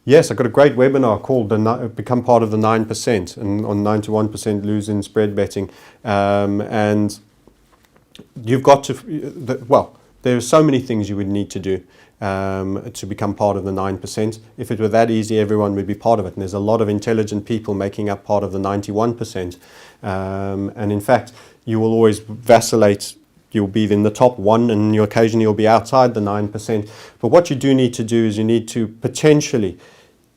Yes, I got a great webinar called Become Part of the 9% and on 91% lose in spread betting. And you've got to, well, there are so many things you would need to do to become part of the 9%. If it were that easy, everyone would be part of it. And there's a lot of intelligent people making up part of the 91%. And in fact, you will always vacillate. You'll be in the top one and occasionally you'll be outside the 9%. But what you do need to do is you need to potentially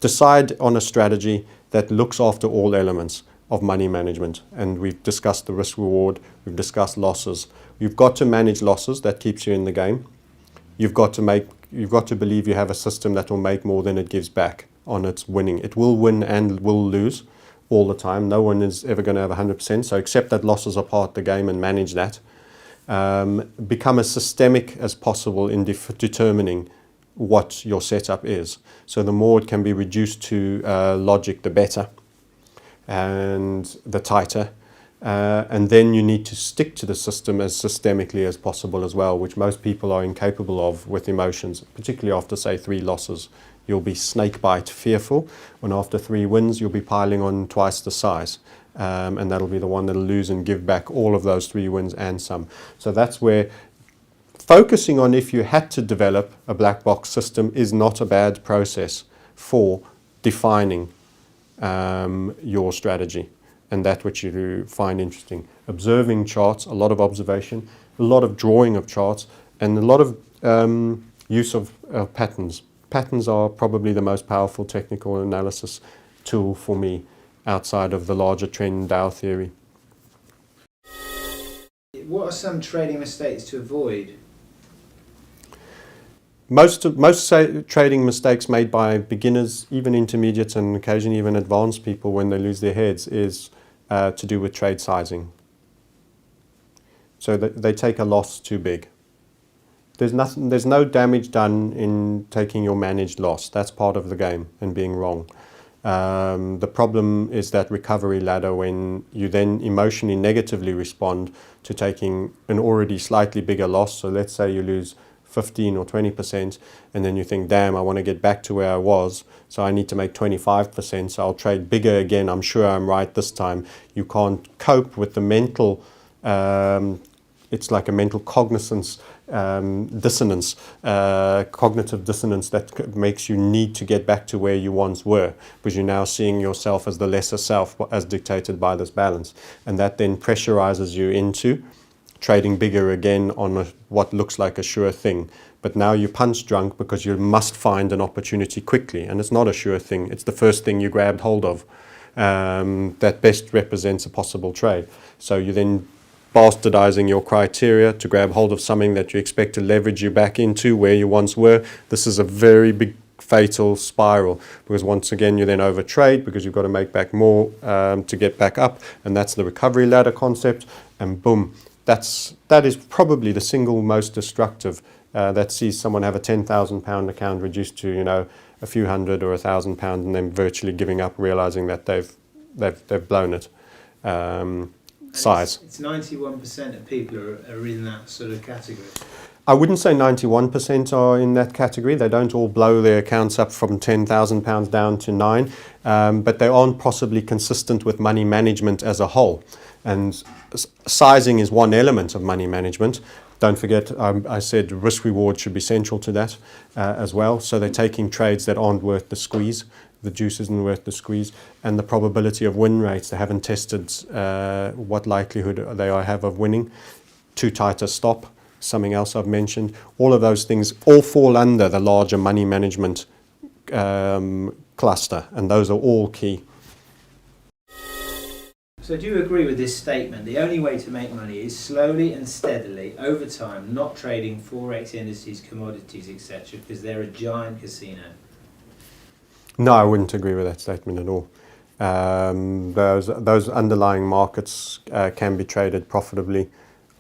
decide on a strategy that looks after all elements of money management. And we've discussed the risk reward, we've discussed losses. You've got to manage losses, that keeps you in the game. You've got to believe you have a system that will make more than it gives back on its winning. It will win and will lose all the time. No one is ever going to have 100%. So accept that losses are part of the game and manage that. Become as systemic as possible in determining what your setup is. So the more it can be reduced to logic, the better, and the tighter. And then you need to stick to the system as systemically as possible as well, which most people are incapable of with emotions, particularly after, say, 3 losses. You'll be snakebite fearful, and after 3 wins, you'll be piling on twice the size. And that'll be the one that'll lose and give back all of those 3 wins and some. So that's where focusing on, if you had to develop a black box system, is not a bad process for defining your strategy and that which you find interesting. Observing charts, a lot of observation, a lot of drawing of charts, and a lot of use of patterns. Patterns are probably the most powerful technical analysis tool for me outside of the larger trend Dow theory. What are some trading mistakes to avoid? Most trading mistakes made by beginners, even intermediates and occasionally even advanced people when they lose their heads, is to do with trade sizing. So they take a loss too big. There's no damage done in taking your managed loss. That's part of the game and being wrong. The problem is that recovery ladder when you then emotionally negatively respond to taking an already slightly bigger loss. So let's say you lose 15 or 20%, and then you think, damn, I want to get back to where I was, so I need to make 25%, so I'll trade bigger again. I'm sure I'm right this time. You can't cope with the mental, it's like a mental cognizance dissonance, cognitive dissonance that makes you need to get back to where you once were, because you're now seeing yourself as the lesser self as dictated by this balance. And that then pressurizes you into trading bigger again on what looks like a sure thing. But now you're punch drunk because you must find an opportunity quickly, and it's not a sure thing. It's the first thing you grabbed hold of that best represents a possible trade. So you're then bastardizing your criteria to grab hold of something that you expect to leverage you back into where you once were. This is a very big fatal spiral, because once again you then overtrade because you've got to make back more to get back up, and that's the recovery ladder concept, and boom. That is probably the single most destructive that sees someone have a £10,000 account reduced to, a few hundred or £1,000, and then virtually giving up, realizing that they've blown it. Size. It's 91% of people are in that sort of category. I wouldn't say 91% are in that category. They don't all blow their accounts up from £10,000 down to 9, but they aren't possibly consistent with money management as a whole. And sizing is one element of money management. Don't forget, I said risk reward should be central to that as well. So they're taking trades that aren't worth the squeeze. The juice isn't worth the squeeze. And the probability of win rates, they haven't tested what likelihood they have of winning. Too tight a stop, something else I've mentioned. All of those things all fall under the larger money management cluster, and those are all key. So do you agree with this statement? The only way to make money is slowly and steadily over time, not trading forex indices, commodities, etc., because they're a giant casino. No, I wouldn't agree with that statement at all. Those underlying markets can be traded profitably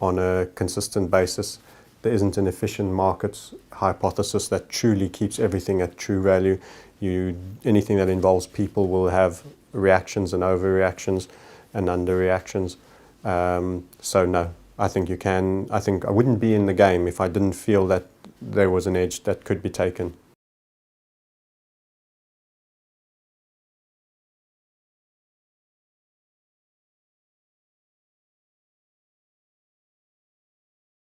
on a consistent basis. There isn't an efficient market hypothesis that truly keeps everything at true value. Anything that involves people will have reactions and overreactions and underreactions. So no, I think I wouldn't be in the game if I didn't feel that there was an edge that could be taken.